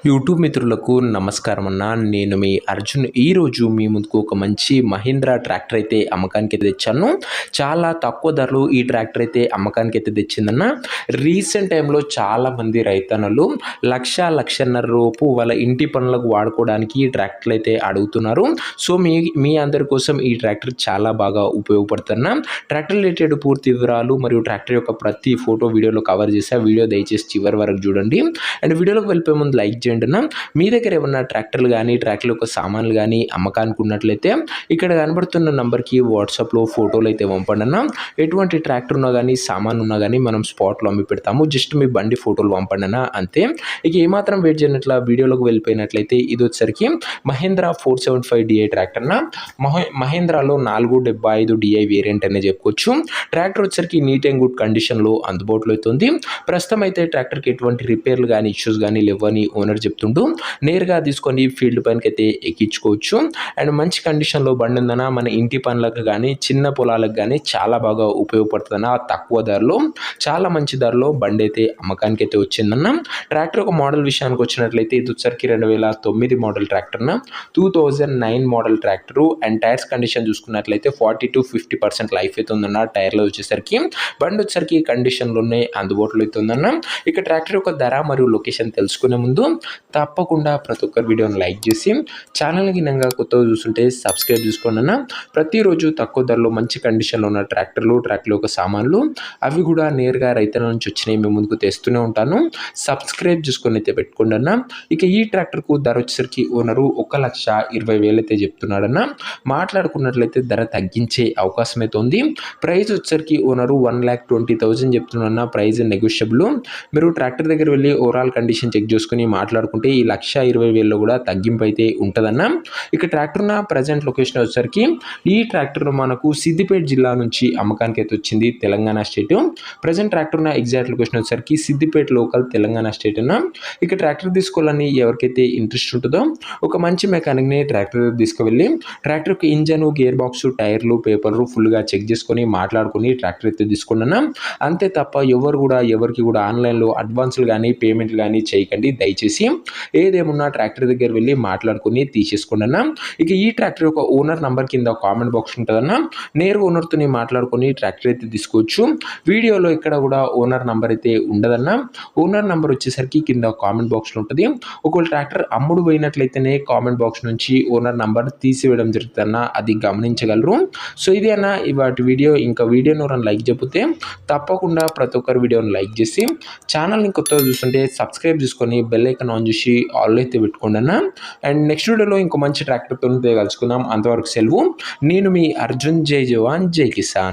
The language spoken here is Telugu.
యూట్యూబ్ మిత్రులకు నమస్కారం అన్న. నేను మీ అర్జున్. ఈరోజు మీ ముందుకు ఒక మంచి మహీంద్రా ట్రాక్టర్ అయితే అమ్మకానికి అయితే తెచ్చాను. చాలా తక్కువ ధరలు ఈ ట్రాక్టర్ అయితే అమ్మకానికి అయితే తెచ్చిందన్న. రీసెంట్ టైంలో చాలామంది రైతన్నలు లక్షన్నర రూపు వాళ్ళ ఇంటి పనులకు వాడుకోవడానికి ఈ ట్రాక్టర్లు అయితే అడుగుతున్నారు. సో మీ అందరి కోసం ఈ ట్రాక్టర్ చాలా బాగా ఉపయోగపడుతున్న ట్రాక్టర్ రిలేటెడ్ పూర్తి వివరాలు మరియు ట్రాక్టర్ యొక్క ప్రతి ఫోటో వీడియోలో కవర్ చేసే వీడియో దయచేసి చివరి వరకు చూడండి. అండ్ వీడియోలోకి వెళ్ళిపోయే ముందు లైక్ చేయండి. మీ దగ్గర ఏమన్నా ట్రాక్టర్లు కానీ ట్రాక్టర్ యొక్క సామాన్లు కానీ అమ్మకానికి ఉన్నట్లయితే ఇక్కడ కనబడుతున్న నంబర్కి వాట్సాప్లో ఫోటోలు అయితే పంపండి అన్న. ఎటువంటి ట్రాక్టర్ ఉన్నా కానీ సామాన్ ఉన్నా కానీ మనం స్పాట్లో అమ్మి పెడతాము. జస్ట్ మీ బండి ఫోటోలు పంపండి అన్న, అంతే. ఇక ఏమాత్రం వెయిట్ చేయనట్ల వీడియోలోకి వెళ్ళిపోయినట్లయితే ఇది వచ్చరికి మహేంద్ర 475 DI ట్రాక్టర్ అన్న. మహేంద్రాలో 475 DI వేరియంట్ అనే చెప్పుకోవచ్చు. ట్రాక్టర్ వచ్చరికి నీట్ అండ్ గుడ్ కండిషన్లో అందుబాటులో అవుతుంది. ప్రస్తుతం అయితే ట్రాక్టర్కి ఎటువంటి రిపేర్లు కానీ ఇష్యూస్ కానీ లేవని ఓనర్ చెప్తుంటూ నేరుగా తీసుకొని ఫీల్డ్ పైనకి అయితే ఎక్కించుకోవచ్చు. అండ్ మంచి కండిషన్లో బండి ఉందన్న. మన ఇంటి పనులకు కానీ చిన్న పొలాలకు కానీ చాలా బాగా ఉపయోగపడుతుందన్న. తక్కువ ధరలో చాలా మంచి ధరలో బండి అయితే అమ్మకానికి అయితే వచ్చిందన్న. ట్రాక్టర్ ఒక మోడల్ విషయానికి వచ్చినట్లయితే ఇది వచ్చరికి 2009 మోడల్ ట్రాక్టర్ అన్న. 2009 model tractor. And tyres condition చూసుకున్నట్లయితే 40 to 50% లైఫ్ అయితే ఉందన్న. టైర్లో వచ్చేసరికి బండి వచ్చరికి కండిషన్లోనే అందుబాటులో అయితే ఉందన్న. ఇక ట్రాక్టర్ యొక్క ధర మరియు లొకేషన్ తెలుసుకునే ముందు తప్పకుండా ప్రతి ఒక్కరి వీడియోని లైక్ చేసి ఛానల్కి నంగా కొత్తగా చూస్తుంటే సబ్స్క్రైబ్ చేసుకోండి అన్న. ప్రతిరోజు తక్కువ ధరలో మంచి కండిషన్లో ఉన్న ట్రాక్టర్లు యొక్క సామాన్లు అవి కూడా నేరుగా రైతుల నుంచి వచ్చినాయి మేము ముందుకు తెస్తూనే ఉంటాను. సబ్స్క్రైబ్ చేసుకొని అయితే పెట్టుకోండి అన్న. ఇక ఈ ట్రాక్టర్కు ధర వచ్చేసరికి ఓనరు 1,20,000 అయితే చెప్తున్నాడన్న. మాట్లాడుకున్నట్లయితే ధర తగ్గించే అవకాశం అయితే ఉంది. ప్రైస్ వచ్చేసరికి ఓనరు 1,20,000 చెప్తున్నా. Price negotiable. మీరు ట్రాక్టర్ దగ్గర వెళ్ళి ఓవరాల్ కండిషన్ చెక్ చేసుకుని మాట్లాడుకుంటే ఈ 1,20,000 కూడా తగ్గింపు అయితే ఉంటుందన్న. ఇక ట్రాక్టర్ ఉన్న ప్రజెంట్ లొకేషన్ వచ్చేసరికి ఈ ట్రాక్టర్ మనకు సిద్దిపేట జిల్లా నుంచి అమ్మకానికి అయితే వచ్చింది, తెలంగాణ స్టేట్. ప్రజెంట్ ట్రాక్టర్ ఉన్న ఎగ్జాక్ట్ లొకేషన్ వచ్చేసరికి సిద్దిపేట లోకల్, తెలంగాణ స్టేట్ అన్న. ఇక ట్రాక్టర్ తీసుకోవాలని ఎవరికైతే ఇంట్రెస్ట్ ఉంటుందో ఒక మంచి మెకానిక్ని ట్రాక్టర్ తీసుకువెళ్ళి ట్రాక్టర్ యొక్క ఇంజన్, గేర్ బాక్స్, టైర్లు, పేపర్లు ఫుల్గా చెక్ చేసుకొని మాట్లాడుకుని ట్రాక్టర్ అయితే తీసుకున్నాను. అంతే తప్ప ఎవరికి కూడా ఆన్లైన్లో అడ్వాన్స్లు కానీ పేమెంట్లు కానీ చేయకండి దయచేసి. ఏదేమున్నా ట్రాక్టర్ దగ్గర వెళ్ళి మాట్లాడుకుని తీసేసుకోండి అన్న. ఇక ఈ ట్రాక్టర్ యొక్క ఓనర్ నంబర్ కింద కామెంట్ బాక్స్ ఉంటుందన్న. నేరుగా ఓనర్తో మాట్లాడుకుని ట్రాక్టర్ అయితే తీసుకోవచ్చు. వీడియోలో ఇక్కడ కూడా ఓనర్ నంబర్ అయితే ఉండదన్న. ఓనర్ నంబర్ వచ్చేసరికి కింద కామెంట్ బాక్స్లో ఉంటుంది. ఒకవేళ ట్రాక్టర్ అమ్ముడు పోయినట్లయితేనే కామెంట్ బాక్స్ నుంచి ఓనర్ నంబర్ తీసివేయడం జరుగుతుందన్న, అది గమనించగలరు. సో ఇది అన్న ఇవాటి వీడియో. ఇంకా వీడియోను లైక్ చెబితే తప్పకుండా ప్రతి ఒక్కరు వీడియోని లైక్ చేసి ఛానల్ని కొత్తగా చూస్తుంటే సబ్స్క్రైబ్ చేసుకొని బెల్ ఐకాన్ ఆన్ చేసి ఆల్ అయితే పెట్టుకోండి అన్న. అండ్ నెక్స్ట్ వీడియోలో ఇంకో మంచి ట్రాక్టర్తో కలుసుకుందాం. అంతవరకు సెలవు. నేను మీ అర్జున్. జై జవాన్ జై కిసాన్.